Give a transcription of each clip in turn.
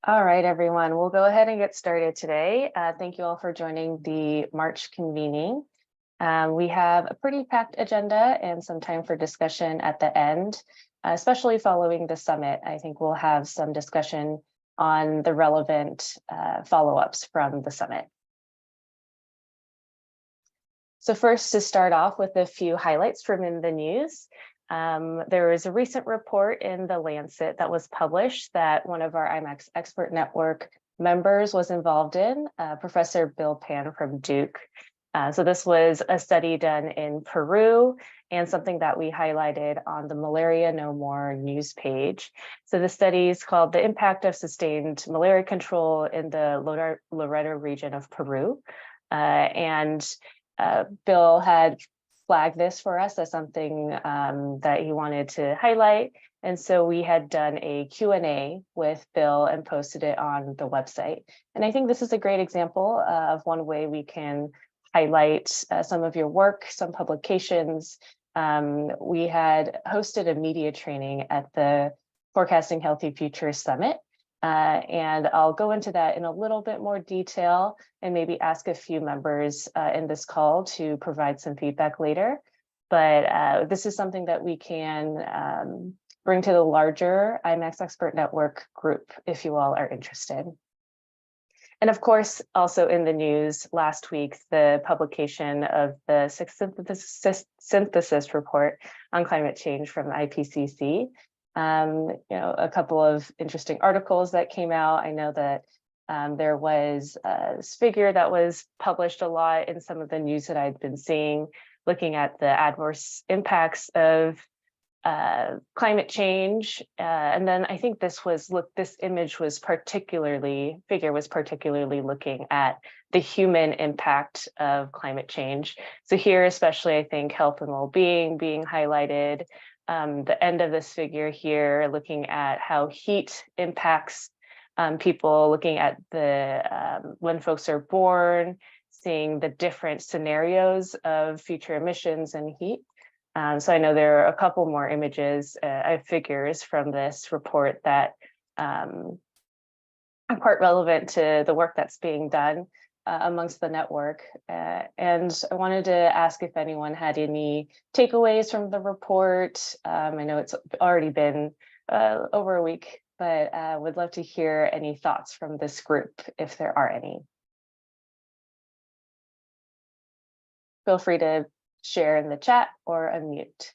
All right, everyone, we'll go ahead and get started today. Thank you all for joining the March convening. We have a pretty packed agenda and some time for discussion at the end, especially following the summit. I think we'll have some discussion on the relevant follow-ups from the summit. So first, to start off with a few highlights from in the news. There was a recent report in The Lancet that was published that one of our IMACS expert network members was involved in, Professor Bill Pan from Duke. So this was a study done in Peru and something that we highlighted on the Malaria No More news page. So the study is called The Impact of Sustained Malaria Control in the Loreto region of Peru. Bill had flagged this for us as something that he wanted to highlight. And so we had done a Q&A with Bill and posted it on the website. And I think this is a great example of one way we can highlight some of your work, some publications. We had hosted a media training at the Forecasting Healthy Futures Summit. And I'll go into that in a little bit more detail and maybe ask a few members in this call to provide some feedback later. But this is something that we can bring to the larger IMACS Expert Network group if you all are interested. And of course, also in the news last week, the publication of the sixth synthesis report on climate change from the IPCC. A couple of interesting articles that came out. I know that there was this figure that was published a lot in some of the news that I'd been seeing, looking at the adverse impacts of climate change. And then I think this image was particularly looking at the human impact of climate change. So here, especially, I think health and well-being being highlighted. The end of this figure here, looking at how heat impacts people, looking at the when folks are born, seeing the different scenarios of future emissions and heat. So I know there are a couple more images, figures from this report that are quite relevant to the work that's being done amongst the network. And I wanted to ask if anyone had any takeaways from the report. I know it's already been over a week, but would love to hear any thoughts from this group if there are any. Feel free to share in the chat or unmute.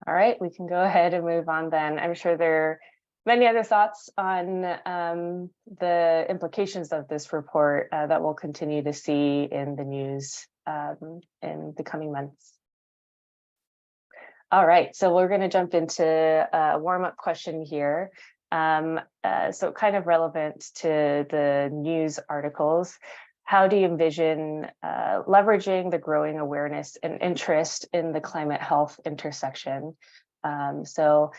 All right, we can go ahead and move on then. I'm sure there are many other thoughts on the implications of this report that we'll continue to see in the news in the coming months. All right, so we're going to jump into a warm-up question here. So kind of relevant to the news articles. How do you envision leveraging the growing awareness and interest in the climate health intersection? So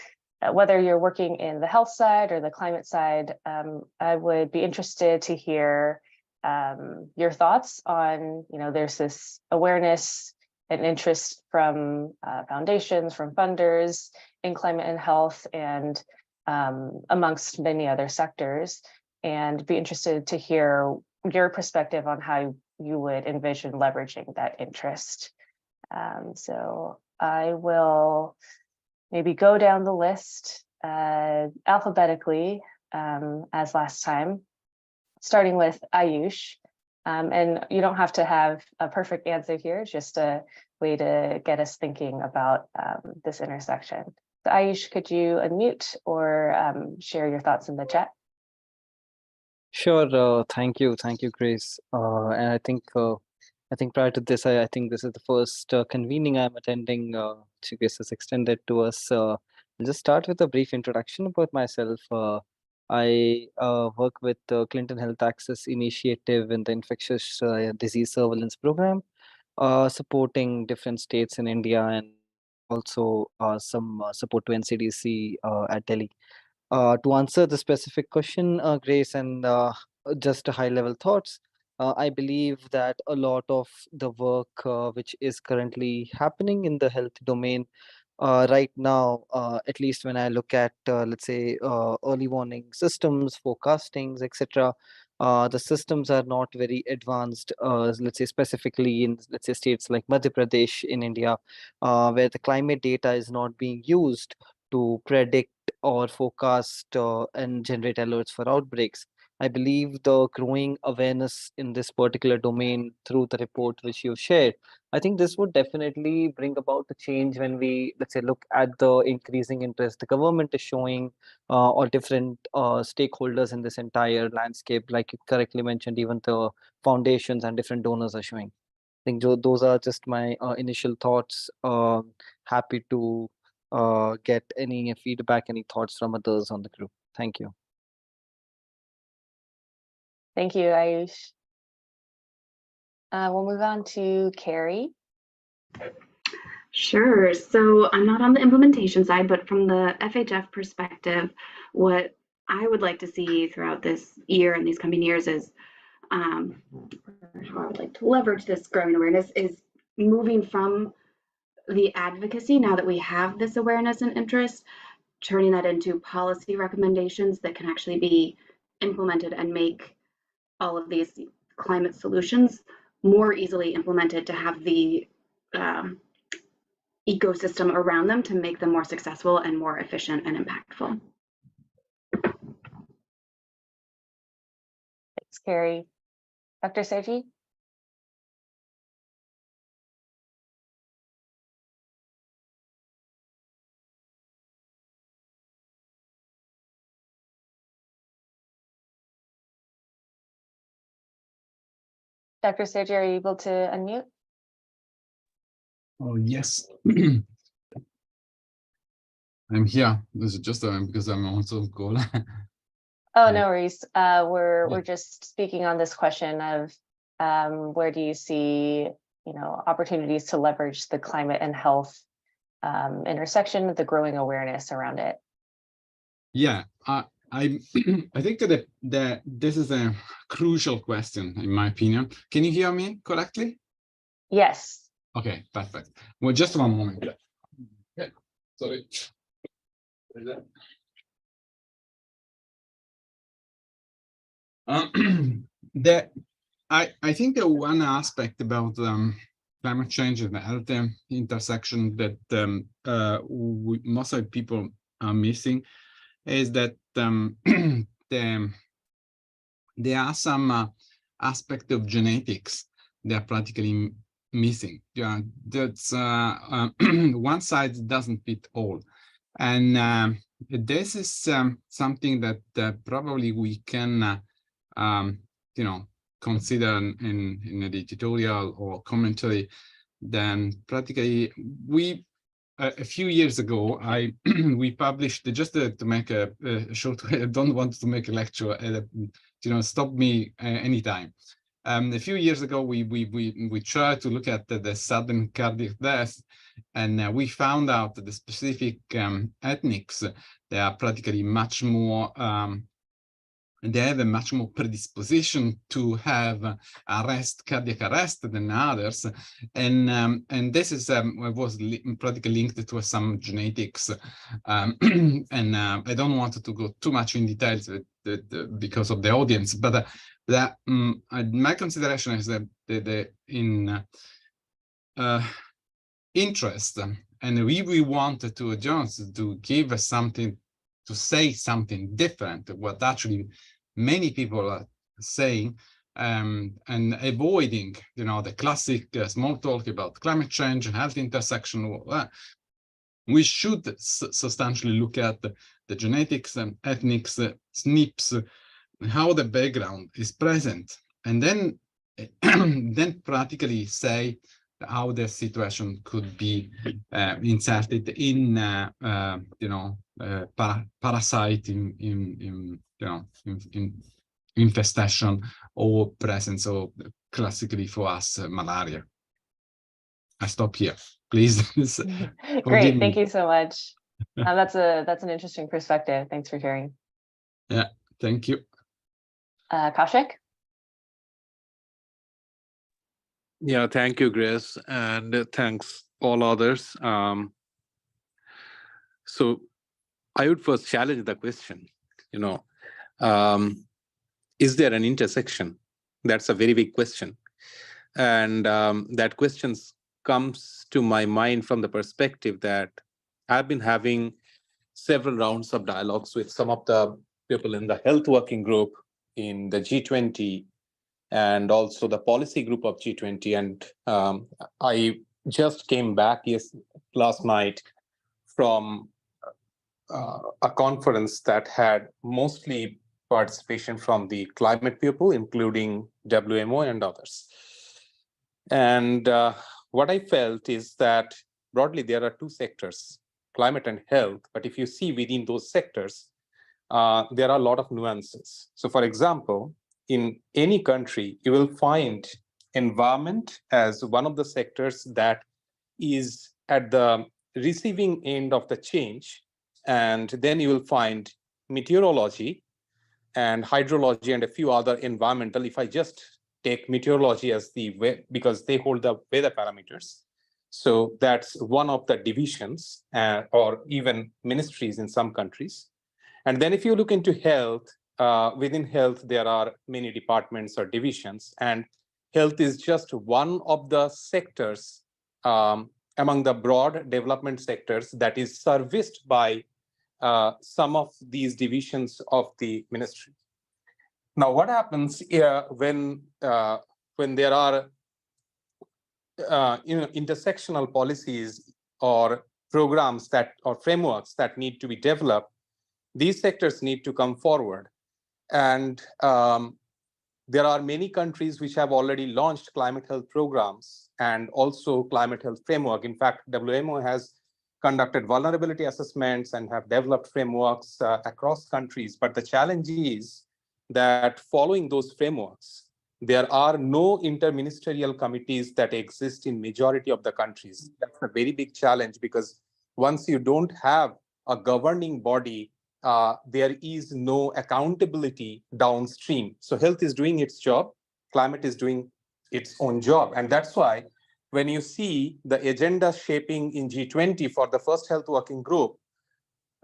whether you're working in the health side or the climate side, I would be interested to hear your thoughts on, there's this awareness and interest from foundations, from funders in climate and health, and amongst many other sectors, and be interested to hear your perspective on how you would envision leveraging that interest. So I will maybe go down the list alphabetically as last time, starting with Ayush. And you don't have to have a perfect answer here, just a way to get us thinking about this intersection. So Ayush, could you unmute or share your thoughts in the chat? Sure. Thank you, Grace. And I think prior to this, I think this is the first convening I'm attending. Grace has extended to us. I'll just start with a brief introduction about myself. I work with the Clinton Health Access Initiative in the Infectious Disease Surveillance Program, supporting different states in India and also some support to NCDC at Delhi. To answer the specific question, Grace, and just high level thoughts, I believe that a lot of the work which is currently happening in the health domain right now, at least when I look at, let's say, early warning systems, forecastings, etc., the systems are not very advanced, let's say, specifically in, let's say, states like Madhya Pradesh in India, where the climate data is not being used to predict or forecast and generate alerts for outbreaks. I believe the growing awareness in this particular domain through the report which you've shared, I think this would definitely bring about a change when we, let's say, look at the increasing interest the government is showing or different stakeholders in this entire landscape. Like you correctly mentioned, even the foundations and different donors are showing. I think those are just my initial thoughts. Happy to get any feedback, any thoughts from others on the group. Thank you. Thank you, Ayush. We'll move on to Carrie. Sure. So I'm not on the implementation side, but from the FHF perspective, what I would like to see throughout this year and these coming years is how I would like to leverage this growing awareness is moving from the advocacy, now that we have this awareness and interest, turning that into policy recommendations that can actually be implemented and make all of these climate solutions more easily implemented to have the ecosystem around them to make them more successful and more efficient and impactful. Thanks, Carrie. Dr. Sergi? Dr. Sergi, are you able to unmute? Oh, yes. I'm here. This is just because I'm also on call. Oh, no worries. We're just speaking on this question of where do you see, opportunities to leverage the climate and health intersection, the growing awareness around it. Yeah, I I think that this is a crucial question, in my opinion. Can you hear me correctly? Yes. Okay, perfect. Well, just one moment. Okay, sorry. I think that one aspect about climate change and the health intersection that most of people are missing is that there are some aspect of genetics that are practically missing. Yeah, that's one size doesn't fit all, and this is something that probably we can consider in an editorial or commentary. Then practically a few years ago, we published, just to make a short, I don't want to make a lecture, stop me anytime. A few years ago, we tried to look at the sudden cardiac death, and we found out that the specific ethnics, they are practically much more they have a much more predisposition to have cardiac arrest than others, and this is was practically linked to some genetics, and I don't want to go too much in details because of the audience, but my consideration is that the interest, and we wanted to give us something, to say something different, what actually many people are saying, and avoiding, the classic small talk about climate change and health intersection. We should substantially look at the genetics and ethnics, SNPs, how the background is present, and then then practically say how the situation could be inserted in parasite infestation or presence of classically for us malaria. I stop here, please. Great, thank you so much. That's an interesting perspective. Thanks for sharing. Yeah, thank you. Kaushik? Yeah, thank you, Grace, and thanks all others. So I would first challenge the question, is there an intersection? That's a very big question. And that question comes to my mind from the perspective that I've been having several rounds of dialogues with some of the people in the health working group in the G20 and also the policy group of G20. And I just came back last night from a conference that had mostly participation from the climate people, including WMO and others. And what I felt is that broadly there are two sectors, climate and health. But if you see within those sectors, there are a lot of nuances. So for example, in any country, you will find environment as one of the sectors that is at the receiving end of the change. And then you will find meteorology and hydrology and a few other environmental. If I just take meteorology as because they hold the weather parameters. So that's one of the divisions or even ministries in some countries. And then if you look into health, within health, there are many departments or divisions, and health is just one of the sectors among the broad development sectors that is serviced by some of these divisions of the ministry. Now, what happens when there are intersectional policies or programs or frameworks that need to be developed? These sectors need to come forward. And there are many countries which have already launched climate health programs and also climate health framework. In fact, WMO has conducted vulnerability assessments and have developed frameworks across countries. But the challenge is that following those frameworks, there are no interministerial committees that exist in majority of the countries. That's a very big challenge, because once you don't have a governing body, there is no accountability downstream. So health is doing its job, climate is doing its own job. And that's why when you see the agenda shaping in G20 for the first health working group,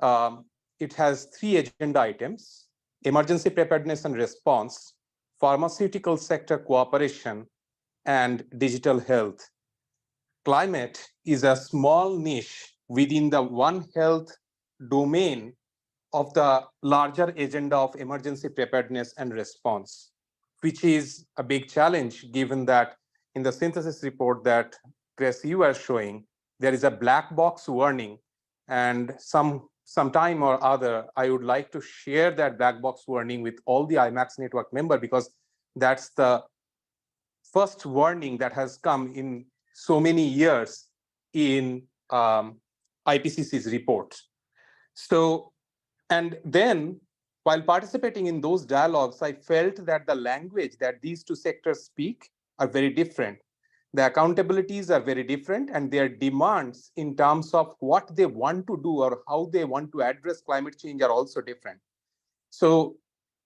it has 3 agenda items: emergency preparedness and response, pharmaceutical sector cooperation, and digital health. Climate is a small niche within the One Health domain of the larger agenda of emergency preparedness and response, which is a big challenge, given that in the synthesis report that, Grace, you are showing, there is a black box warning. And sometime or other, I would like to share that black box warning with all the IMACS network members, because that's the first warning that has come in so many years in IPCC's report. So, and then while participating in those dialogues, I felt that the language that these two sectors speak are very different. The accountabilities are very different, and their demands in terms of what they want to do or how they want to address climate change are also different. So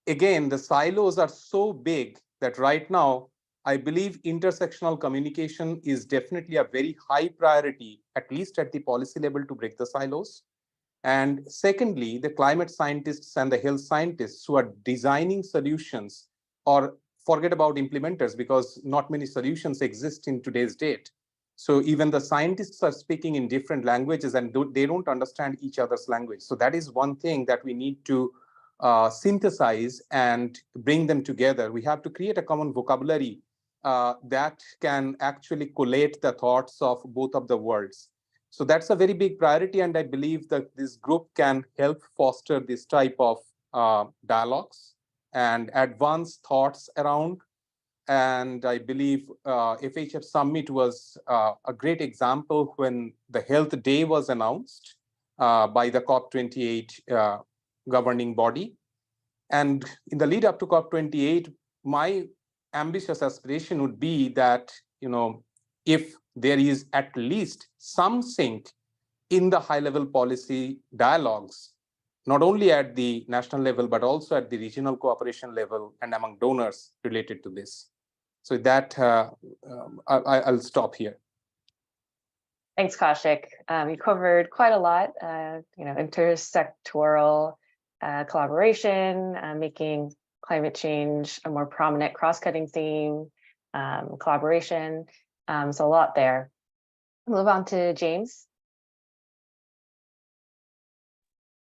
again, the silos are so big that right now, I believe intersectional communication is definitely a very high priority, at least at the policy level, to break the silos. And secondly, the climate scientists and the health scientists who are designing solutions, or forget about implementers, because not many solutions exist in today's date. So even the scientists are speaking in different languages, and they don't understand each other's language. So that is one thing that we need to synthesize and bring them together. We have to create a common vocabulary that can actually collate the thoughts of both of the worlds. So that's a very big priority, and I believe that this group can help foster this type of dialogues and advance thoughts around. And I believe FHF Summit was a great example when the Health Day was announced by the COP28 governing body. And in the lead up to COP28, my ambitious aspiration would be that, if there is at least some sync in the high-level policy dialogues, not only at the national level, but also at the regional cooperation level and among donors related to this. So with that, I'll stop here. Thanks, Kaushik. You covered quite a lot, intersectoral collaboration, making climate change a more prominent cross-cutting theme, collaboration. So a lot there. Move on to James.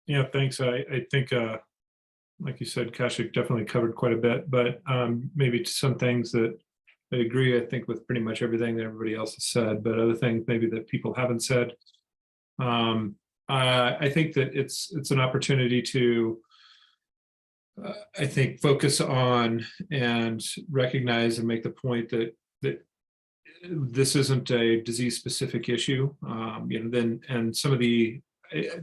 Yeah, thanks. I think, like you said, Kaushik definitely covered quite a bit, but maybe some things that I agree, I think, with pretty much everything that everybody else has said, but other things maybe that people haven't said. I think that it's an opportunity to, I think, focus on and recognize and make the point that this isn't a disease-specific issue, and some of the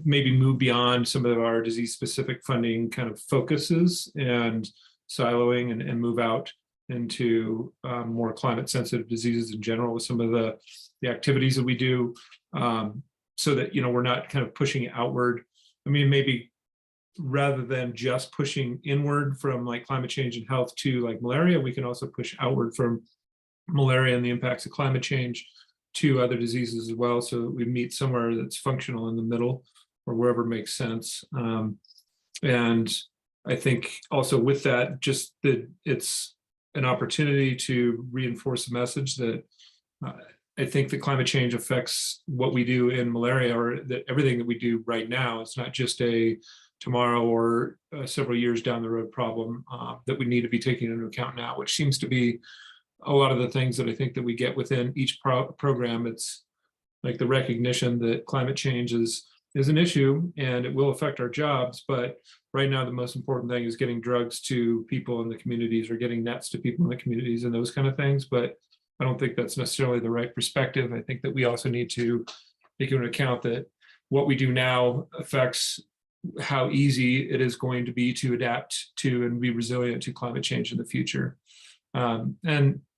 maybe move beyond some of our disease-specific funding kind of focuses and siloing and move out into more climate-sensitive diseases in general with some of the activities that we do, so that we're not kind of pushing outward. I mean, maybe rather than just pushing inward from like climate change and health to like malaria, we can also push outward from malaria and the impacts of climate change to other diseases as well, so that we meet somewhere that's functional in the middle or wherever makes sense. And I think also with that, just that it's an opportunity to reinforce the message that I think that climate change affects what we do in malaria, or that everything that we do right now. It's not just a tomorrow or several years down the road problem that we need to be taking into account now, which seems to be a lot of the things that I think that we get within each program. It's like the recognition that climate change is an issue and it will affect our jobs, but right now the most important thing is getting drugs to people in the communities, or getting nets to people in the communities and those kind of things. But I don't think that's necessarily the right perspective. I think that we also need to take into account that what we do now affects how easy it is going to be to adapt to and be resilient to climate change in the future.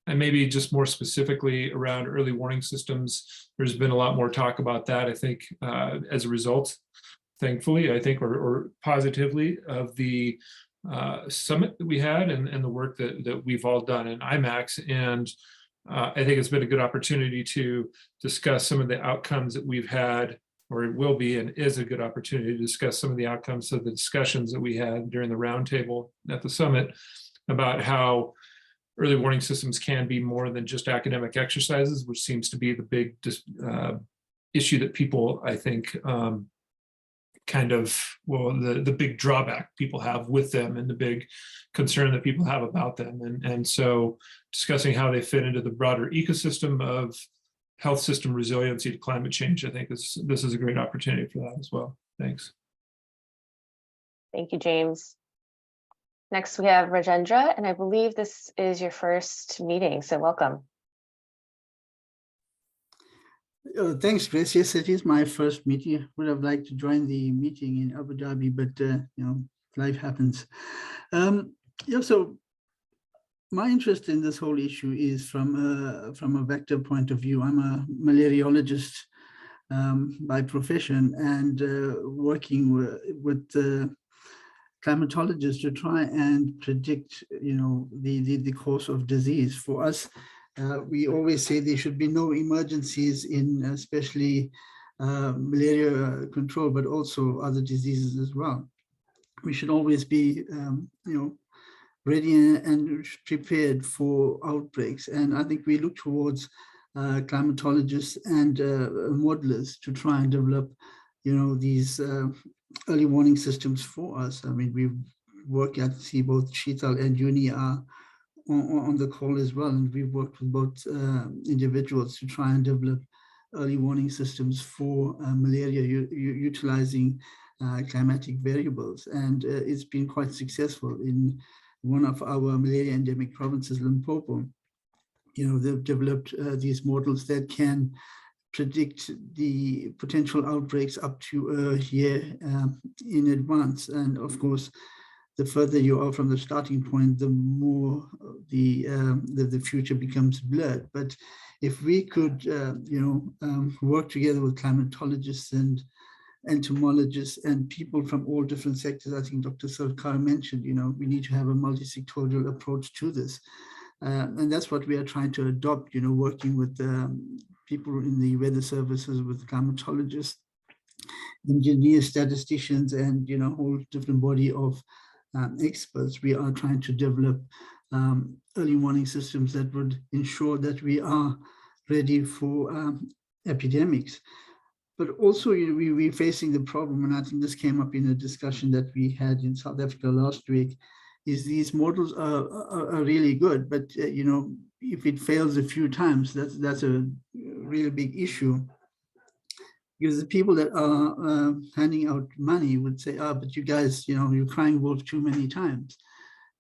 And maybe just more specifically around early warning systems, there's been a lot more talk about that, I think, as a result, thankfully, I think, or positively, of the summit that we had and the work that we've all done in IMACS. And I think it's been a good opportunity to discuss some of the outcomes that we've had, or it will be and is a good opportunity to discuss some of the outcomes of the discussions that we had during the roundtable at the summit about how early warning systems can be more than just academic exercises, which seems to be the big issue that people, I think, the big drawback people have with them, and the big concern that people have about them. And so discussing how they fit into the broader ecosystem of health system resiliency to climate change, I think this is a great opportunity for that as well. Thanks. Thank you, James. Next, we have Rajendra, and I believe this is your first meeting, so welcome. Thanks, Grace. Yes, it is my first meeting. I would have liked to join the meeting in Abu Dhabi, but life happens. So my interest in this whole issue is from a vector point of view. I'm a malariologist by profession, and working with climatologists to try and predict, the course of disease. For us, we always say there should be no emergencies in especially malaria control, but also other diseases as well. We should always be, ready and prepared for outbreaks. And I think we look towards climatologists and modelers to try and develop, these early warning systems for us. I mean, we work at see both Sheetal and Uni are on the call as well, and we've worked with both individuals to try and develop early warning systems for malaria utilizing climatic variables, and it's been quite successful in one of our malaria endemic provinces, Limpopo. They've developed these models that can predict the potential outbreaks up to a year in advance. And of course, the further you are from the starting point, the more the future becomes blurred. But if we could, work together with climatologists and entomologists and people from all different sectors, I think Dr. Sarkar mentioned, we need to have a multi-sectorial approach to this. And that's what we are trying to adopt, working with people in the weather services, with climatologists, engineers, statisticians, and, a whole different body of experts. We are trying to develop early warning systems that would ensure that we are ready for epidemics. But also, we're facing the problem, and I think this came up in a discussion that we had in South Africa last week, is these models are really good, but if it fails a few times, that's a really big issue. Because the people that are handing out money would say, but you guys, you're crying wolf too many times.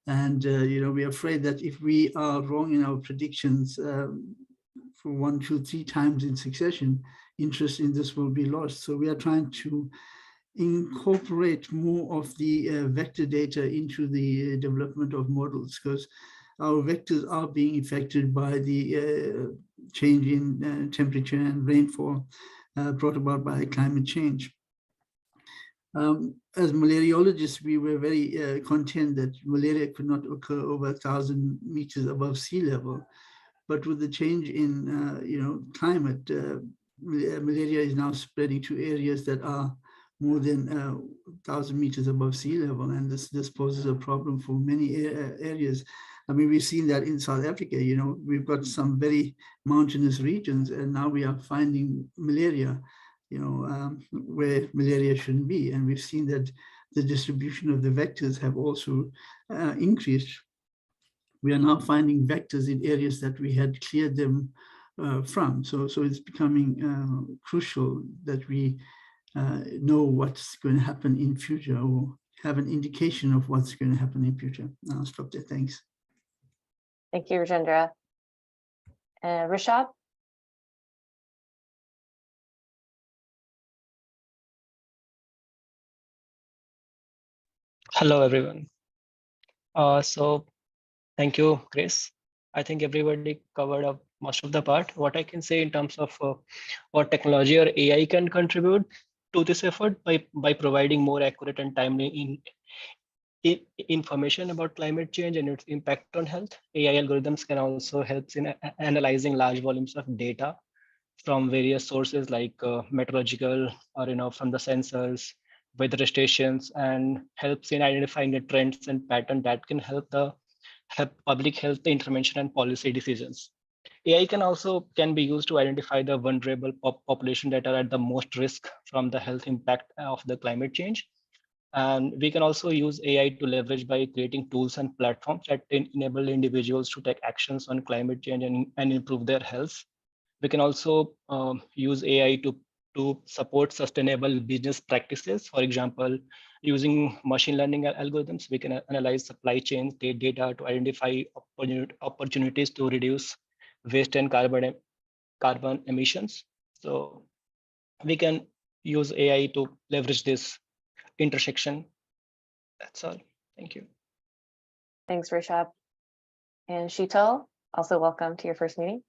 And, we're afraid that if we are wrong in our predictions for 1, 2, 3 times in succession, interest in this will be lost. So we are trying to incorporate more of the vector data into the development of models, because our vectors are being affected by the change in temperature and rainfall brought about by climate change. As malariologists, we were very content that malaria could not occur over 1,000 meters above sea level. But with the change in climate, malaria is now spreading to areas that are more than 1,000 meters above sea level, and this poses a problem for many areas. I mean, we've seen that in South Africa. We've got some very mountainous regions, and now we are finding malaria, where malaria shouldn't be. And we've seen that the distribution of the vectors have also increased. We are now finding vectors in areas that we had cleared them from. So it's becoming crucial that we know what's going to happen in future, or have an indication of what's going to happen in future. I'll stop there. Thanks. Thank you, Rajendra. Rishab? Hello, everyone. So thank you, Chris. I think everybody covered up most of the part. What I can say in terms of what technology or AI can contribute to this effort by providing more accurate and timely information about climate change and its impact on health. AI algorithms can also help in analyzing large volumes of data from various sources like meteorological or from the sensors, weather stations, and helps in identifying the trends and patterns that can help public health intervention and policy decisions. AI can be used to identify the vulnerable population that are at the most risk from the health impact of the climate change. And we can also use AI to leverage by creating tools and platforms that enable individuals to take actions on climate change and improve their health. We can also use AI to support sustainable business practices. For example, using machine learning algorithms, we can analyze supply chains data to identify opportunities to reduce waste and carbon emissions. So we can use AI to leverage this intersection. That's all. Thank you. Thanks, Rishab. And Sheetal, also welcome to your first meeting.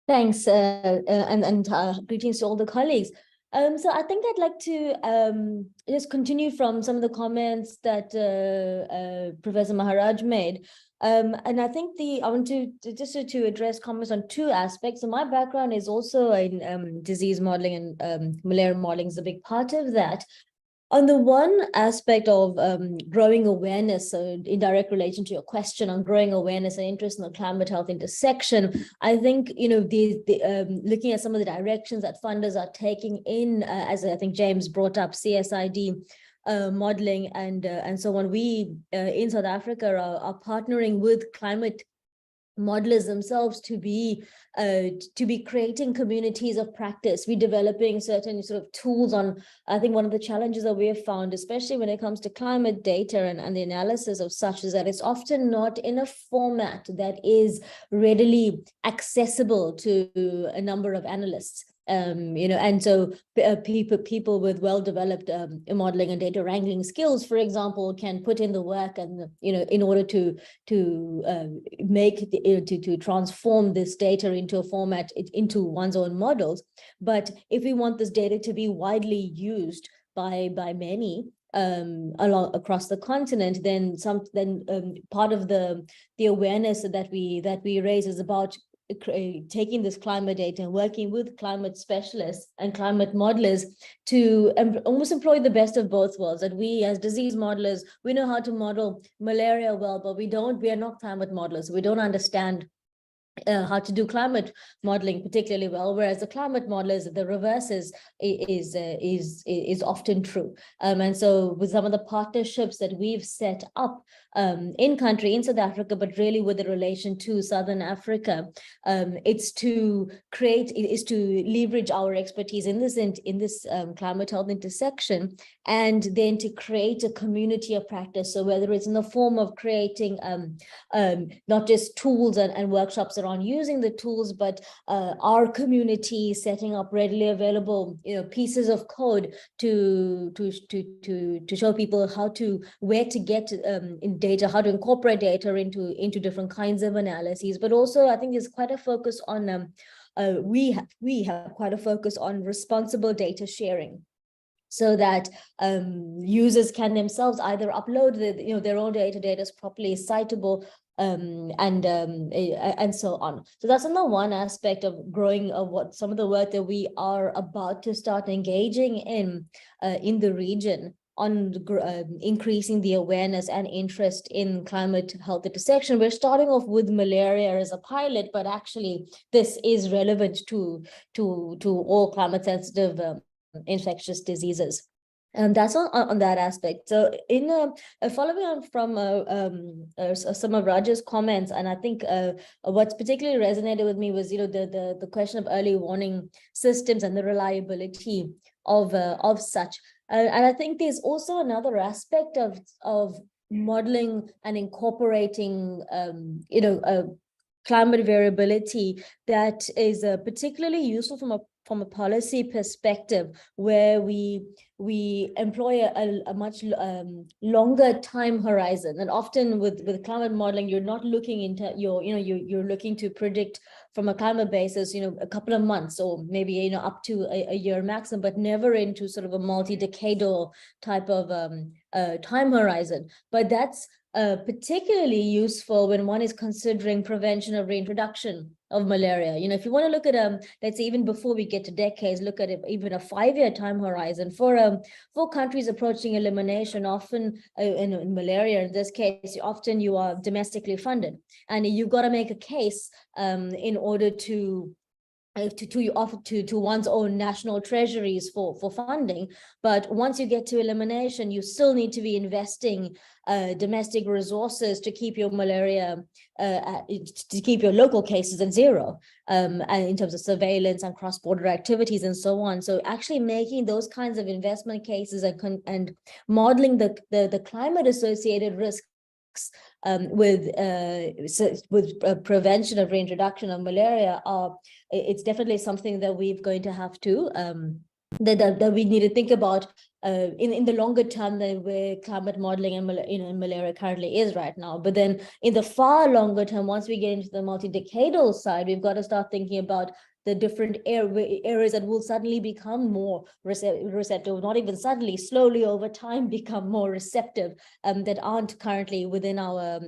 Thanks, and greetings to all the colleagues. So I think I'd like to just continue from some of the comments that Professor Maharaj made. And I think I want to address comments on 2 aspects. So my background is also in disease modeling, and malaria modeling is a big part of that. On the one aspect of growing awareness, so in direct relation to your question on growing awareness and interest in the climate health intersection, I think looking at some of the directions that funders are taking in, as I think James brought up, CSID modeling and so on. We in South Africa are partnering with climate modelers themselves to be creating communities of practice. We're developing certain sort of tools on, I think one of the challenges that we have found, especially when it comes to climate data and the analysis of such, is that it's often not in a format that is readily accessible to a number of analysts. And so people with well-developed modeling and data wrangling skills, for example, can put in the work and, in order to transform this data into a format, into one's own models. But if we want this data to be widely used by many across the continent, then part of the awareness that we raise is about taking this climate data and working with climate specialists and climate modelers to almost employ the best of both worlds. That we, as disease modelers, we know how to model malaria well, but we are not climate modelers. We don't understand how to do climate modeling particularly well, whereas the climate modelers, the reverse is often true. And so with some of the partnerships that we've set up in country, in South Africa, but really with the relation to Southern Africa, it's to leverage our expertise in this climate health intersection, and then to create a community of practice. So whether it's in the form of creating not just tools and workshops around using the tools, but our community setting up readily available pieces of code to show people where to get in data, how to incorporate data into different kinds of analyses. But also I think there's quite a focus on we have quite a focus on responsible data sharing, so that users can themselves either upload their own data is properly citable, and so on. So that's another one aspect of growing of what some of the work that we are about to start engaging in the region on increasing the awareness and interest in climate health intersection. We're starting off with malaria as a pilot, but actually this is relevant to all climate sensitive infectious diseases. And that's on that aspect. So in following on from some of Raj's comments, and I think what's particularly resonated with me was the question of early warning systems and the reliability of such. And I think there's also another aspect of modeling and incorporating climate variability that is particularly useful from a policy perspective, where we employ a much longer time horizon. And often with climate modeling, you're not looking into you're looking to predict from a climate basis, a couple of months or maybe up to a year maximum, but never into sort of a multi-decadal type of time horizon. But that's particularly useful when one is considering prevention of reintroduction of malaria. If you want to look at let's say even before we get to decades, look at even a 5-year time horizon for countries approaching elimination. Often in malaria, in this case, often you are domestically funded, and you've got to make a case in order to one's own national treasuries for funding. But once you get to elimination, you still need to be investing domestic resources to keep your malaria, to keep your local cases at zero, and in terms of surveillance and cross-border activities and so on. So actually making those kinds of investment cases and modeling the climate associated risks with prevention of reintroduction of malaria, it's definitely something that we're going to have to that we need to think about in the longer term than where climate modeling and malaria currently is right now. But then in the far longer term, once we get into the multi-decadal side, we've got to start thinking about the different areas that will suddenly become more receptive, not even suddenly, slowly over time become more receptive, that aren't currently within our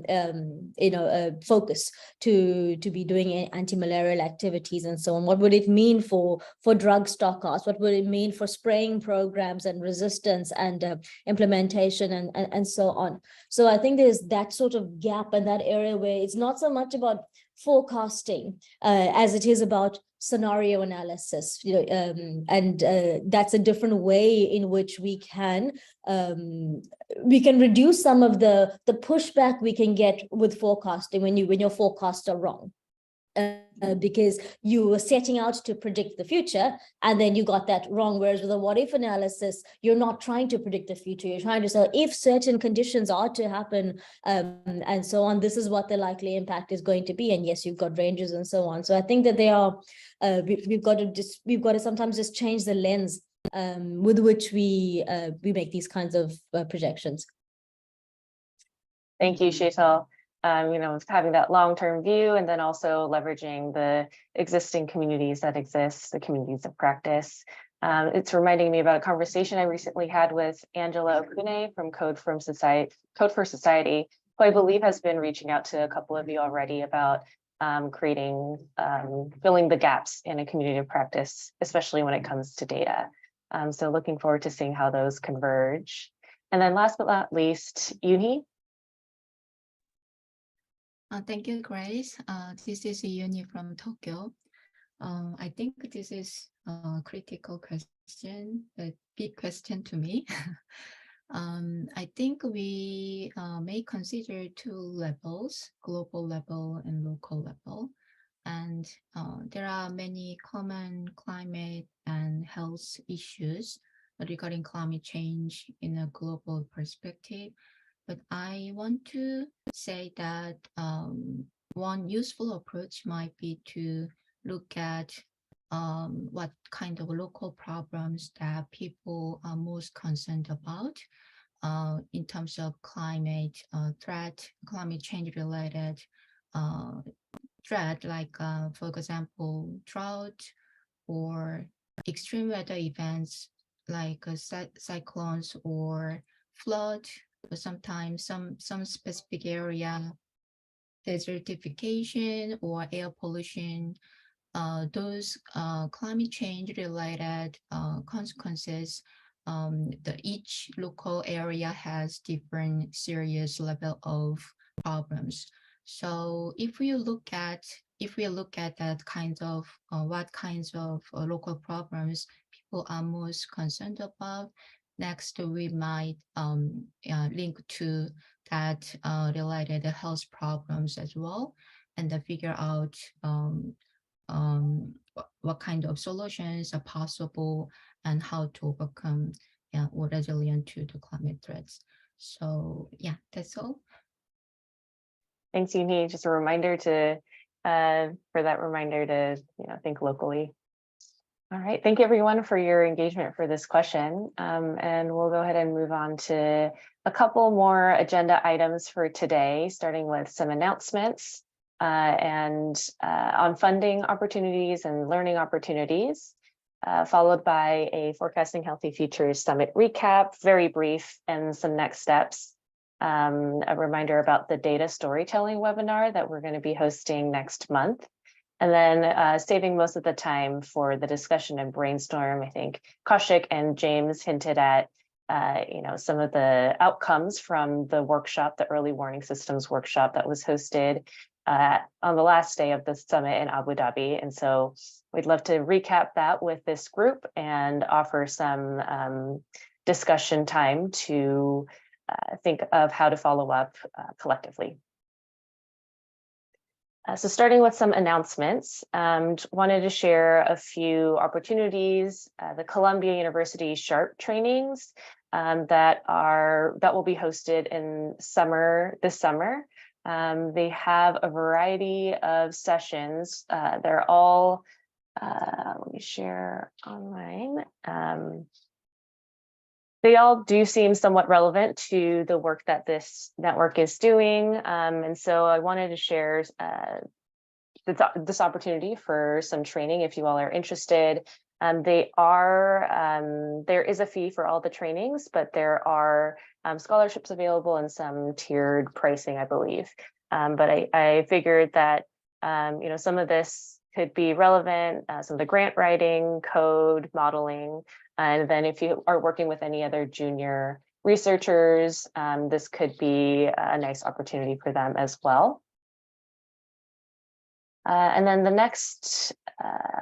focus to be doing anti-malarial activities and so on. What would it mean for drug stockouts? What would it mean for spraying programs and resistance and implementation and so on? So I think there's that sort of gap in that area where it's not so much about forecasting as it is about scenario analysis, and that's a different way in which we can reduce some of the pushback we can get with forecasting when your forecasts are wrong. Because you were setting out to predict the future and then you got that wrong. Whereas with a what if analysis, you're not trying to predict the future. You're trying to say if certain conditions are to happen and so on, this is what the likely impact is going to be. And yes, you've got ranges and so on. So I think that they are, we've got to sometimes just change the lens with which we make these kinds of projections. Thank you, Sheetal. Having that long-term view and then also leveraging the existing communities that exist, the communities of practice. It's reminding me about a conversation I recently had with Angela Okune from Code for Society, who I believe has been reaching out to a couple of you already about filling the gaps in a community of practice, especially when it comes to data. So looking forward to seeing how those converge. And then last but not least, Yuni. Thank you, Grace. This is Yuni from Tokyo. I think this is a critical question, a big question to me. I think we may consider two levels, global level and local level. And there are many common climate and health issues regarding climate change in a global perspective. But I want to say that one useful approach might be to look at what kind of local problems that people are most concerned about in terms of climate threat, climate change related threat, like for example, drought or extreme weather events like cyclones or flood. Sometimes some specific area, desertification or air pollution, those climate change related consequences, each local area has different serious level of problems. So if we look at that kind of what kinds of local problems people are most concerned about, next, we might link to that related health problems as well, and then figure out what kind of solutions are possible and how to overcome or resilient to the climate threats. So yeah, that's all. Thanks, Yuni. Just a reminder to think locally. All right, thank you everyone for your engagement for this question. And we'll go ahead and move on to a couple more agenda items for today, starting with some announcements on funding opportunities and learning opportunities, followed by a Forecasting Healthy Futures Summit recap, very brief, and some next steps. A reminder about the data storytelling webinar that we're going to be hosting next month. And then saving most of the time for the discussion and brainstorm. I think Kaushik and James hinted at some of the outcomes from the workshop, the early warning systems workshop that was hosted on the last day of the summit in Abu Dhabi. And so we'd love to recap that with this group and offer some discussion time to think of how to follow up collectively. So starting with some announcements, wanted to share a few opportunities. The Columbia University SHARP trainings that will be hosted in this summer. They have a variety of sessions. They're all, let me share online. They all do seem somewhat relevant to the work that this network is doing. And so I wanted to share this opportunity for some training if you all are interested. There is a fee for all the trainings, but there are scholarships available and some tiered pricing, I believe. But I figured that some of this could be relevant, some of the grant writing, code, modeling. And then if you are working with any other junior researchers, this could be a nice opportunity for them as well. And then the next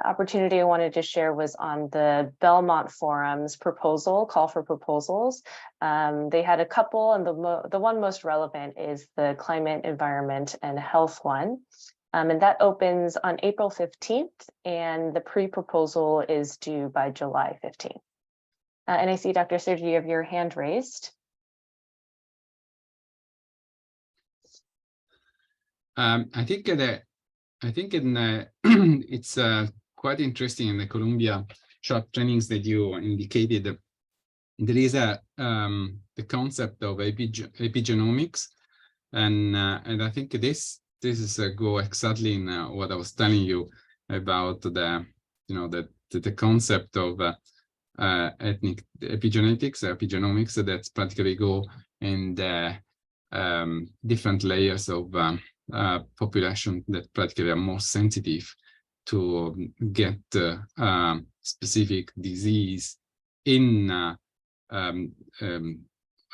opportunity I wanted to share was on the Belmont Forum's proposal, call for proposals. They had a couple, and the one most relevant is the climate, environment, and health one. And that opens on April 15th, and the pre-proposal is due by July 15th. And I see Dr. Sergi, you have your hand raised. I think it's quite interesting in the Columbia short trainings that you indicated. There is the concept of epigenomics, and I think this is go exactly in what I was telling you about the concept of ethnic epigenetics, that's practically go in the different layers of population that practically are more sensitive to get specific disease in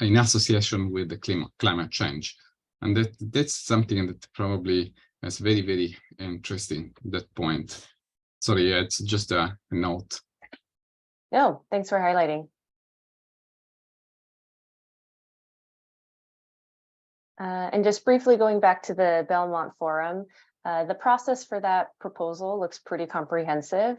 association with the climate change. And that's something that probably is very, very interesting, that point. Sorry, it's just a note. No, thanks for highlighting. And just briefly going back to the Belmont Forum, the process for that proposal looks pretty comprehensive.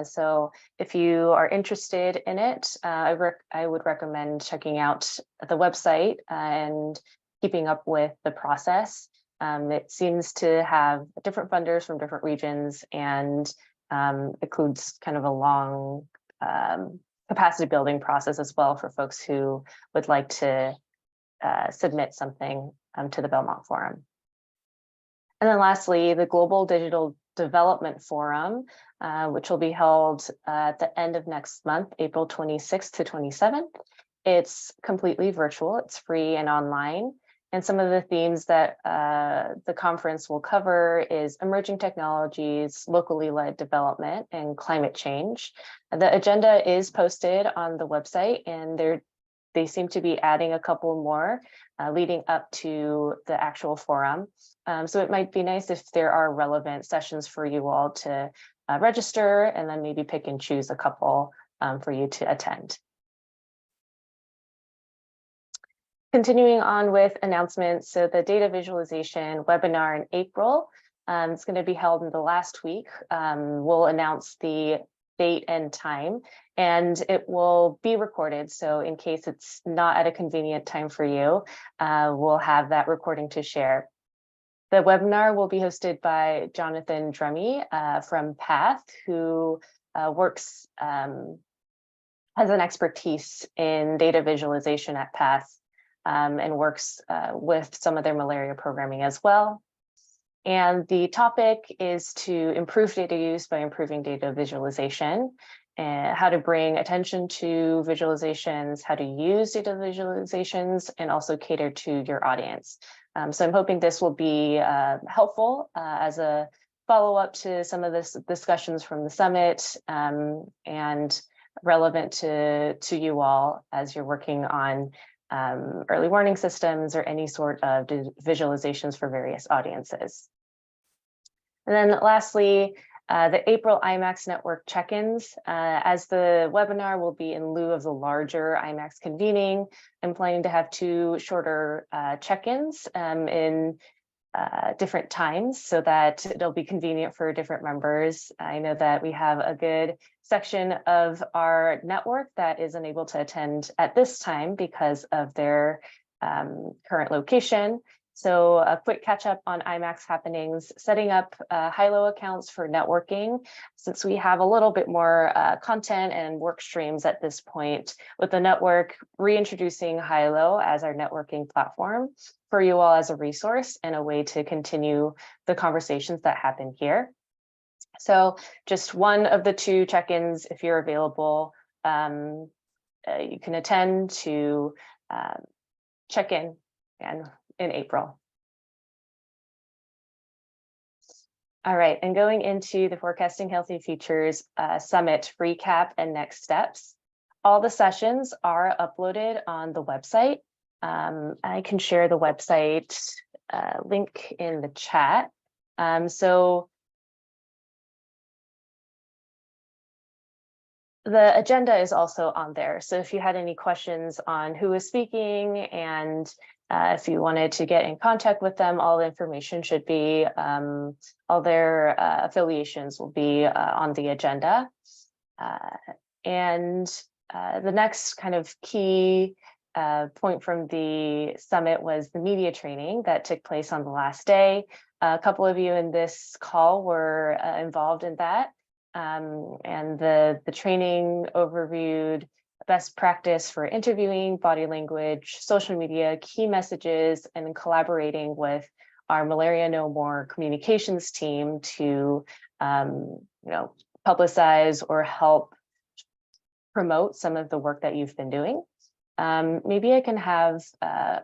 So if you are interested in it, I would recommend checking out the website and keeping up with the process. It seems to have different funders from different regions and includes kind of a long capacity building process as well for folks who would like to submit something to the Belmont Forum. And then lastly, the Global Digital Development Forum, which will be held at the end of next month, April 26th to 27th. It's completely virtual, it's free and online. And some of the themes that the conference will cover is emerging technologies, locally led development, and climate change. The agenda is posted on the website, and they seem to be adding a couple more leading up to the actual forum. So it might be nice if there are relevant sessions for you all to register, and then maybe pick and choose a couple for you to attend. Continuing on with announcements, so the data visualization webinar in April, it's going to be held in the last week. We'll announce the date and time, and it will be recorded. So in case it's not at a convenient time for you, we'll have that recording to share. The webinar will be hosted by Jonathan Drummy from PATH, who works, has an expertise in data visualization at PATH, and works with some of their malaria programming as well. And the topic is to improve data use by improving data visualization, and how to bring attention to visualizations, how to use data visualizations, and also cater to your audience. So I'm hoping this will be helpful as a follow-up to some of the discussions from the summit, and relevant to you all as you're working on early warning systems or any sort of visualizations for various audiences. And then lastly, the April IMACS network check-ins. As the webinar will be in lieu of the larger IMACS convening, I'm planning to have 2 shorter check-ins in different times so that it'll be convenient for different members. I know that we have a good section of our network that is unable to attend at this time because of their current location. So a quick catch up on IMACS happenings, setting up high-low accounts for networking, since we have a little bit more content and work streams at this point with the network, reintroducing high-low as our networking platform for you all as a resource and a way to continue the conversations that happen here. So just one of the 2 check-ins, if you're available, you can attend to check in in April. All right, and going into the Forecasting Healthy Futures Summit recap and next steps. All the sessions are uploaded on the website. I can share the website link in the chat. So the agenda is also on there. So if you had any questions on who is speaking and if you wanted to get in contact with them, all the information should be, all their affiliations will be on the agenda. And the next kind of key point from the summit was the media training that took place on the last day. A couple of you in this call were involved in that. And the training overviewed best practice for interviewing, body language, social media, key messages, and collaborating with our Malaria No More communications team to publicize or help promote some of the work that you've been doing. Maybe I can have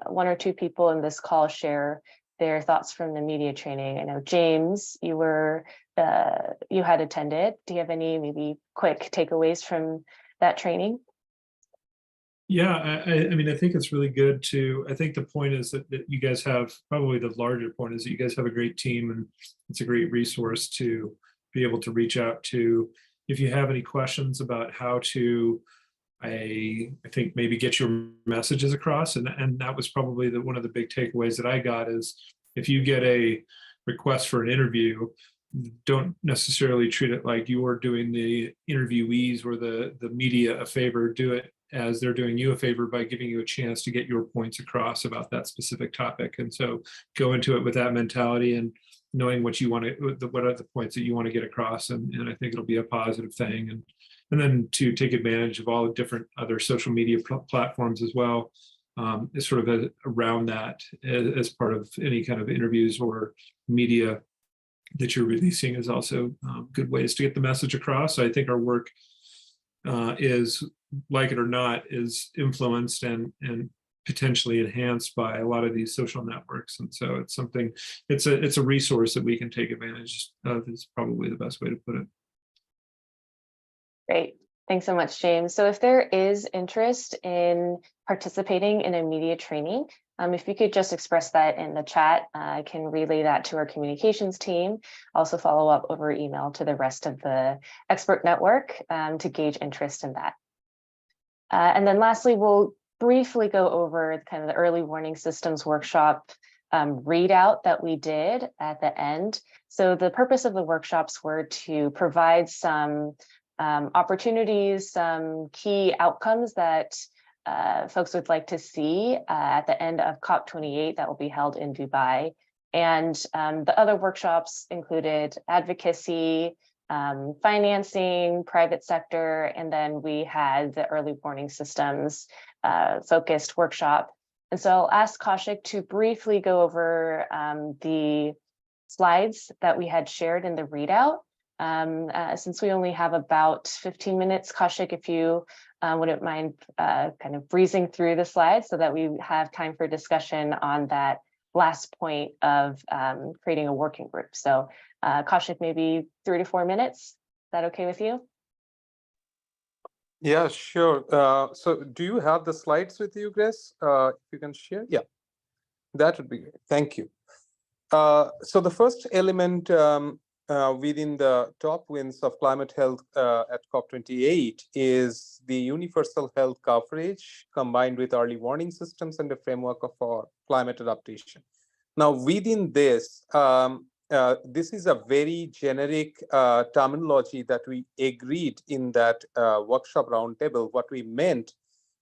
one or two people in this call share their thoughts from the media training. I know James, you had attended. Do you have any maybe quick takeaways from that training? Yeah, I mean, I think it's really good I think the point is that you guys have, probably the larger point is that you guys have a great team, and it's a great resource to be able to reach out to. If you have any questions about how to, I think maybe get your messages across, and that was probably one of the big takeaways that I got is if you get a request for an interview, don't necessarily treat it like you are doing the interviewees or the media a favor. Do it as they're doing you a favor by giving you a chance to get your points across about that specific topic. And so go into it with that mentality and knowing what you want to, what are the points that you want to get across. And I think it'll be a positive thing. And then to take advantage of all the different other social media platforms as well, is sort of around that as part of any kind of interviews or media that you're releasing is also good ways to get the message across. So I think our work is, like it or not, is influenced and potentially enhanced by a lot of these social networks. And so it's something, it's a resource that we can take advantage of, is probably the best way to put it. Great. Thanks so much, James. So if there is interest in participating in a media training, if you could just express that in the chat, I can relay that to our communications team. Also follow up over email to the rest of the expert network to gauge interest in that. And then lastly, we'll briefly go over kind of the early warning systems workshop readout that we did at the end. So the purpose of the workshops were to provide some opportunities, some key outcomes that folks would like to see at the end of COP28 that will be held in Dubai. And the other workshops included advocacy, financing, private sector, and then we had the early warning systems focused workshop. And so I'll ask Kaushik to briefly go over the slides that we had shared in the readout. Since we only have about 15 minutes, Kaushik, if you wouldn't mind kind of breezing through the slides so that we have time for discussion on that last point of creating a working group. So Kaushik, maybe 3 to 4 minutes. Is that okay with you? Yeah, sure. So do you have the slides with you, Grace? If you can share? Yeah, that would be great. Thank you. So the first element within the top wins of climate health at COP28 is the universal health coverage combined with early warning systems and the framework of climate adaptation. Now, within this, this is a very generic terminology that we agreed in that workshop roundtable. What we meant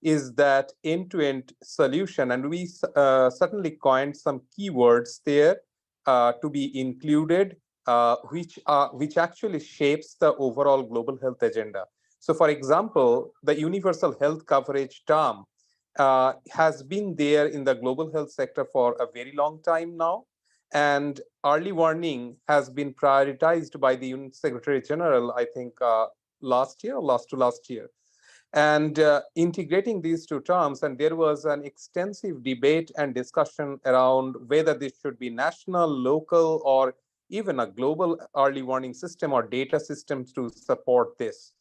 is that end-to-end solution, and we certainly coined some keywords there to be included, which actually shapes the overall global health agenda. So, for example, the universal health coverage term has been there in the global health sector for a very long time now. And early warning has been prioritized by the UN Secretary General, I think, last year or last to last year. And integrating these two terms, and there was an extensive debate and discussion around whether this should be national, local, or even a global early warning system or data systems to support this.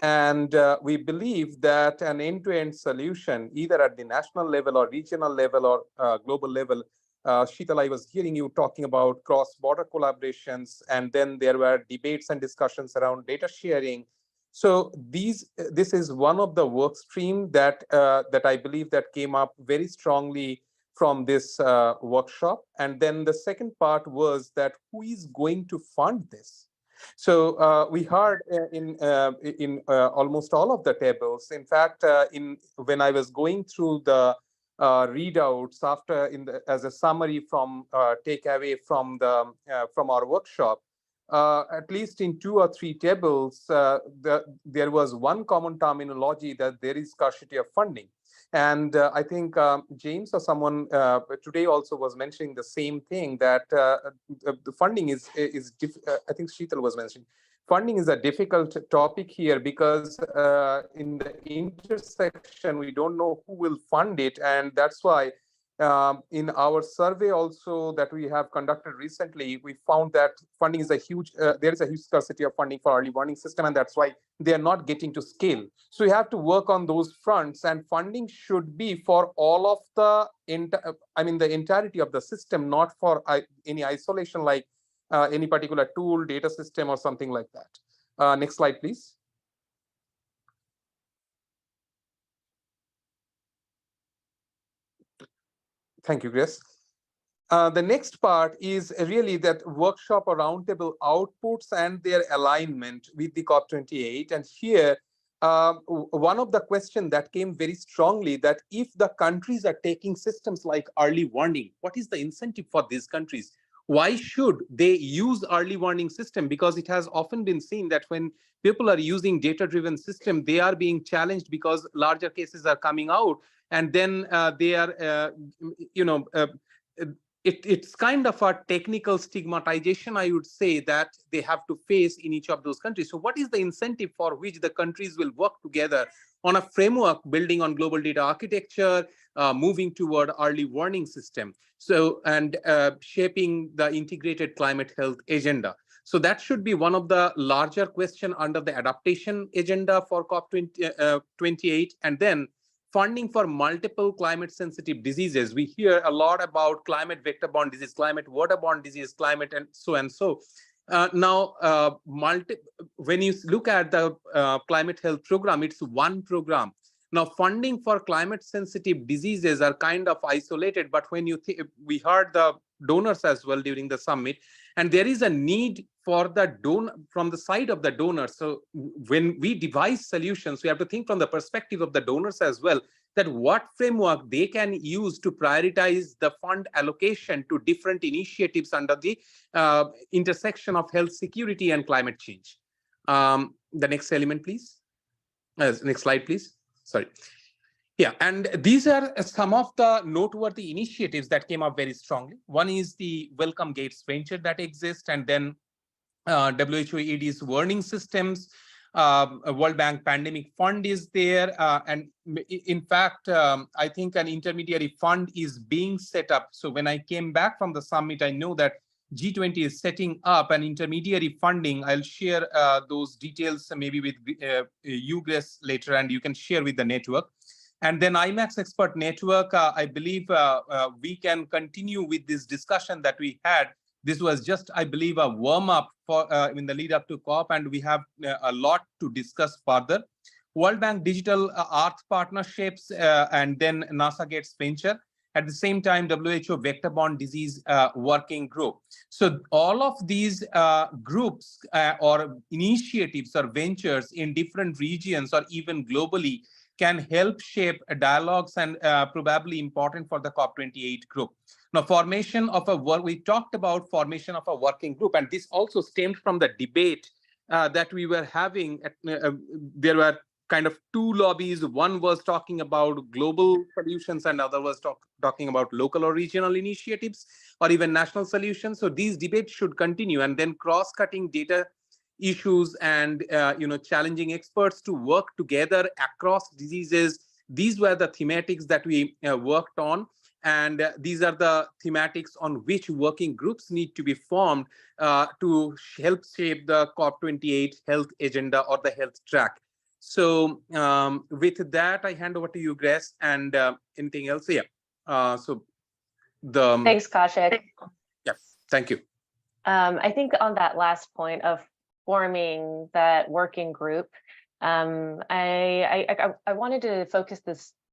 And we believe that an end-to-end solution, either at the national level or regional level or global level, Sheetal, I was hearing you talking about cross-border collaborations, and then there were debates and discussions around data sharing. So this is one of the work stream that that I believe that came up very strongly from this workshop. And then the second part was that who is going to fund this? So we heard in almost all of the tables. In fact, when I was going through the readouts after as a summary from takeaway from our workshop, at least in 2 or 3 tables, there was one common terminology that there is scarcity of funding. And I think James or someone today also was mentioning the same thing, that the funding is I think Sheetal was mentioning, funding is a difficult topic here because in the intersection, we don't know who will fund it. And that's why in our survey also that we have conducted recently, we found that funding is there is a huge scarcity of funding for early warning system, and that's why they are not getting to scale. So we have to work on those fronts, and funding should be for all of the entirety of the system, not for any isolation like any particular tool, data system, or something like that. Next slide, please. Thank you, Grace. The next part is really that workshop or roundtable outputs and their alignment with the COP28. And here, one of the questions that came very strongly, that if the countries are taking systems like early warning, what is the incentive for these countries? Why should they use early warning system? Because it has often been seen that when people are using data-driven system, they are being challenged because larger cases are coming out, and then they are, it's kind of a technical stigmatization, I would say, that they have to face in each of those countries. So what is the incentive for which the countries will work together on a framework building on global data architecture, moving toward early warning system, and shaping the integrated climate health agenda? So that should be one of the larger questions under the adaptation agenda for COP28. And then funding for multiple climate sensitive diseases. We hear a lot about climate vector-borne disease, climate waterborne disease, climate and so. When you look at the climate health program, it's one program. Now, funding for climate sensitive diseases are kind of isolated, but when you we heard the donors as well during the summit, and there is a need for the from the side of the donors. So when we devise solutions, we have to think from the perspective of the donors as well, that what framework they can use to prioritize the fund allocation to different initiatives under the intersection of health security and climate change. The next element, please. Next slide, please. Sorry. Yeah, and these are some of the noteworthy initiatives that came up very strongly. One is the Welcome Gates venture that exists, and then WHO ED's warning systems, World Bank Pandemic Fund is there, and in fact, I think an intermediary fund is being set up. So when I came back from the summit, I know that G20 is setting up an intermediary funding. I'll share those details maybe with you, Grace, later, and you can share with the network. And then IMACS Expert Network, I believe we can continue with this discussion that we had. This was just, I believe, a warm-up for in the lead up to COP, and we have a lot to discuss further. World Bank Digital Earth Partnerships, and then NASA Gates Venture. At the same time, WHO Vector-Borne Disease Working Group. So all of these groups or initiatives or ventures in different regions or even globally can help shape dialogues and probably important for the COP28 group. Now, formation of we talked about formation of a working group, and this also stemmed from the debate that we were having. There were kind of two lobbies. One was talking about global solutions, and other was talking about local or regional initiatives, or even national solutions. So these debates should continue, and then cross-cutting data issues and challenging experts to work together across diseases. These were the thematics that we worked on. And these are the thematics on which working groups need to be formed to help shape the COP28 health agenda or the health track. So with that, I hand over to you, Grace, and anything else? Yeah. Thanks, Kaushik. Yeah, thank you. I think on that last point of forming that working group, I wanted to focus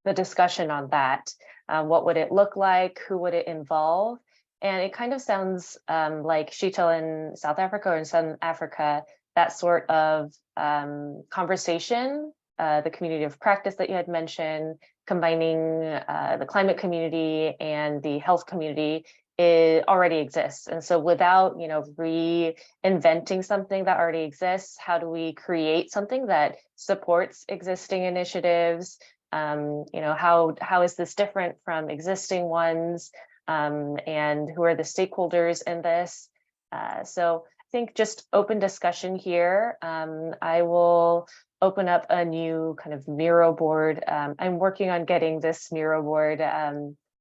the discussion on that. What would it look like? Who would it involve? And it kind of sounds like Sheetal in South Africa or in Southern Africa, that sort of conversation, the community of practice that you had mentioned, combining the climate community and the health community, it already exists. And so without, reinventing something that already exists, how do we create something that supports existing initiatives? How is this different from existing ones? And who are the stakeholders in this? So I think just open discussion here. I will open up a new kind of Miro board. I'm working on getting this Miro board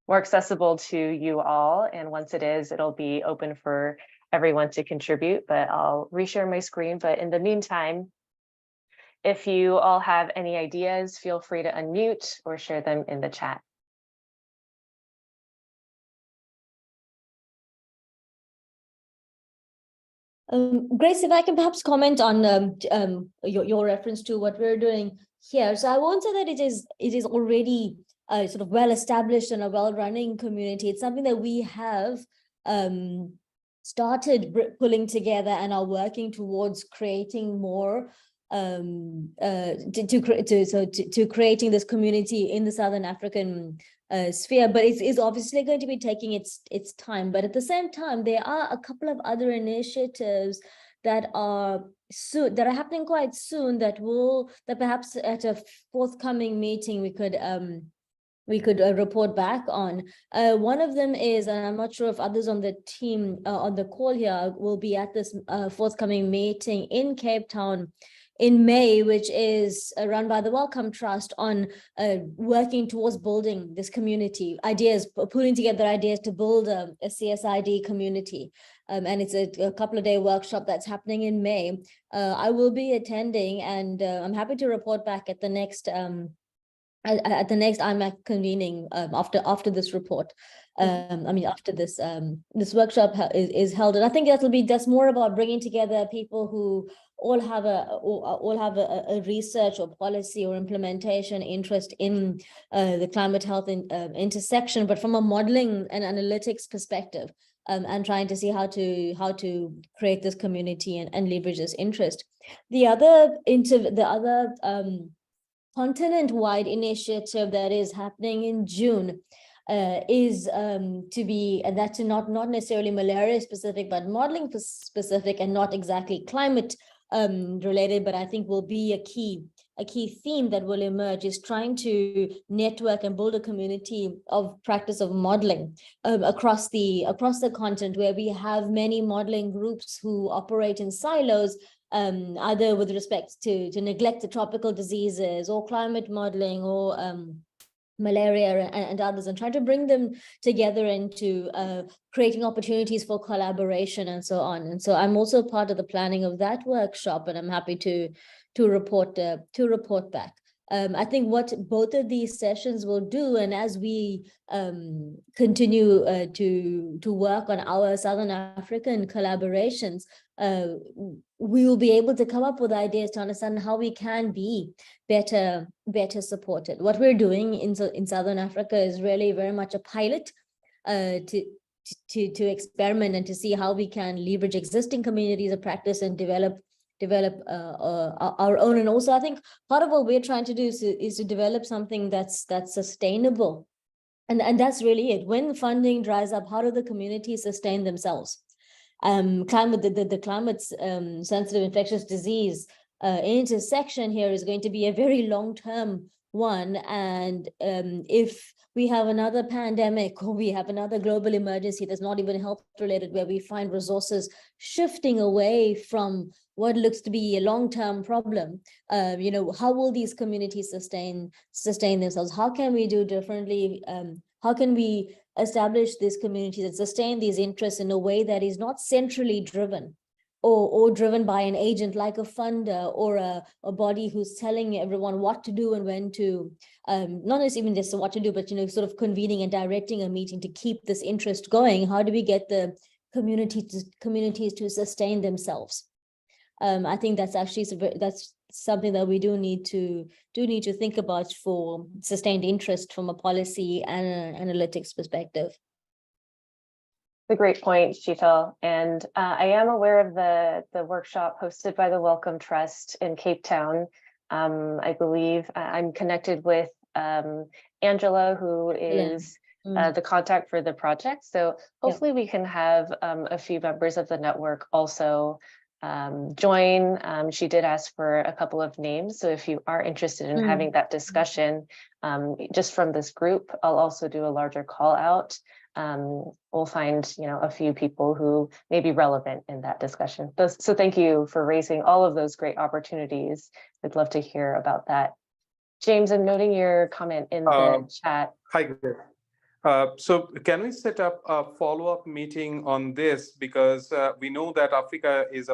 more accessible to you all. And once it is, it'll be open for everyone to contribute, but I'll reshare my screen. But in the meantime, if you all have any ideas, feel free to unmute or share them in the chat. Grace, if I can perhaps comment on your reference to what we're doing here. So I won't say that it is already sort of well established and a well-running community. It's something that we have started pulling together and are working towards creating more to creating this community in the Southern African sphere, but it's obviously going to be taking its time. But at the same time, there are a couple of other initiatives that are happening quite soon that perhaps at a forthcoming meeting we could report back on. One of them is, and I'm not sure if others on the team on the call here will be at this forthcoming meeting in Cape Town in May, which is run by the Wellcome Trust on working towards building this community, putting together ideas to build a CSID community. And it's a couple of day workshop that's happening in May. I will be attending, and I'm happy to report back at the next IMACS convening after this report. After this workshop is held, and I think that's more about bringing together people who all have a research or policy or implementation interest in the climate health intersection, but from a modeling and analytics perspective, and trying to see how to create this community and leverage this interest. The other continent-wide initiative that is happening in June is that's not necessarily malaria specific, but modeling specific and not exactly climate related, but I think will be a key theme that will emerge, is trying to network and build a community of practice of modeling across the continent, where we have many modeling groups who operate in silos, either with respect to neglected tropical diseases or climate modeling or malaria and others, and trying to bring them together into creating opportunities for collaboration and so on. And so I'm also part of the planning of that workshop, and I'm happy to report back. I think what both of these sessions will do, and as we continue to work on our Southern African collaborations, we will be able to come up with ideas to understand how we can be better supported. What we're doing in Southern Africa is really very much a pilot to experiment and to see how we can leverage existing communities of practice and develop our own. And also, I think part of what we're trying to do is to develop something that's sustainable, and that's really it. When funding dries up, how do the communities sustain themselves? The climate sensitive infectious disease intersection here is going to be a very long-term one, and if we have another pandemic or we have another global emergency that's not even health related, where we find resources shifting away from what looks to be a long-term problem, how will these communities sustain themselves? How can we do differently? How can we establish these communities and sustain these interests in a way that is not centrally driven or driven by an agent like a funder or a body who's telling everyone what to do and when to, not even just what to do, but sort of convening and directing a meeting to keep this interest going? How do we get the communities to sustain themselves? I think that's actually that's something that we do need to think about for sustained interest from a policy and an analytics perspective. A great point, Sheetal. And I am aware of the workshop hosted by the Wellcome Trust in Cape Town. I believe I'm connected with Angela, who is the contact for the project. So hopefully we can have a few members of the network also join. She did ask for a couple of names. So if you are interested in having that discussion just from this group, I'll also do a larger call out. We'll find, a few people who may be relevant in that discussion. So thank you for raising all of those great opportunities. I'd love to hear about that. James, I'm noting your comment in the chat. Hi, Grace. So can we set up a follow-up meeting on this, because we know that Africa is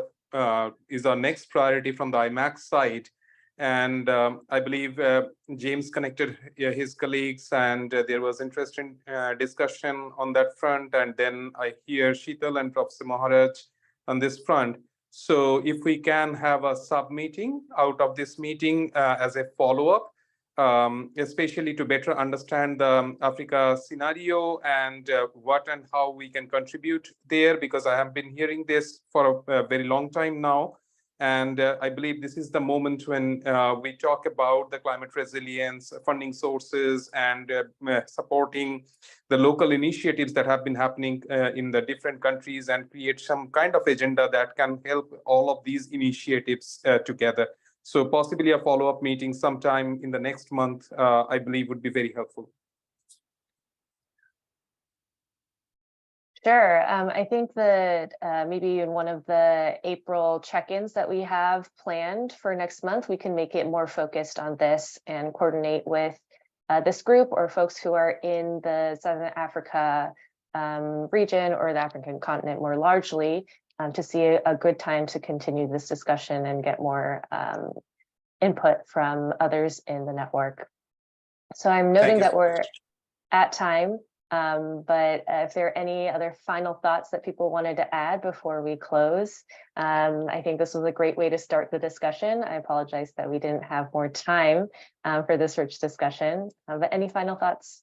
our next priority from the IMACS side, and I believe James connected his colleagues, and there was interesting discussion on that front, and then I hear Sheetal and Professor Maharaj on this front. So if we can have a sub meeting out of this meeting as a follow-up, especially to better understand the Africa scenario and what and how we can contribute there, because I have been hearing this for a very long time now. And I believe this is the moment when we talk about the climate resilience, funding sources, and supporting the local initiatives that have been happening in the different countries, and create some kind of agenda that can help all of these initiatives together. So possibly a follow-up meeting sometime in the next month, I believe would be very helpful. Sure. I think that maybe in one of the April check-ins that we have planned for next month, we can make it more focused on this and coordinate with this group or folks who are in the Southern Africa region or the African continent more largely, to see a good time to continue this discussion and get more input from others in the network. So I'm noting that we're at time, but if there are any other final thoughts that people wanted to add before we close, I think this was a great way to start the discussion. I apologize that we didn't have more time for this rich discussion, but any final thoughts?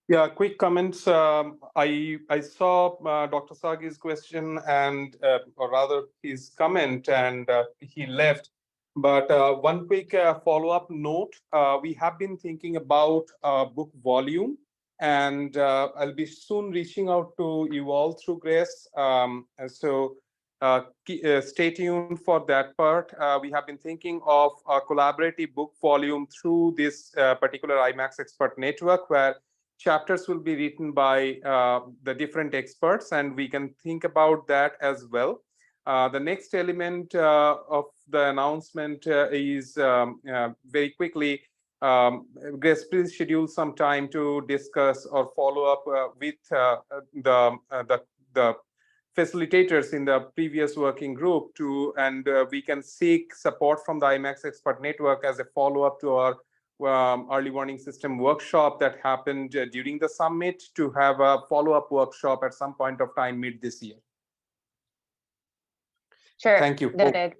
Yeah, quick comments. I saw Dr. Sagi's question, and or rather his comment, and he left. But one quick follow-up note: we have been thinking about book volume, and I'll be soon reaching out to you all through Grace. So stay tuned for that part. We have been thinking of a collaborative book volume through this particular IMACS expert network, where chapters will be written by the different experts, and we can think about that as well. The next element of the announcement is very quickly, Grace, please schedule some time to discuss or follow up with the facilitators in the previous working group and we can seek support from the IMACS expert network as a follow-up to our early warning system workshop that happened during the summit, to have a follow-up workshop at some point of time mid this year. Sure. Thank you. Noted.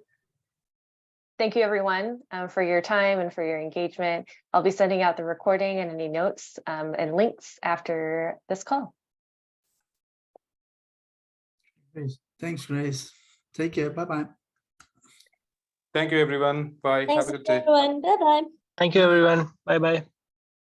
Thank you, everyone, for your time and for your engagement. I'll be sending out the recording and any notes and links after this call. Thanks, Grace. Take care. Bye-bye. Thank you, everyone. Bye. Thanks, Have a good day. everyone. Bye-bye. Thank you, everyone. Bye-bye.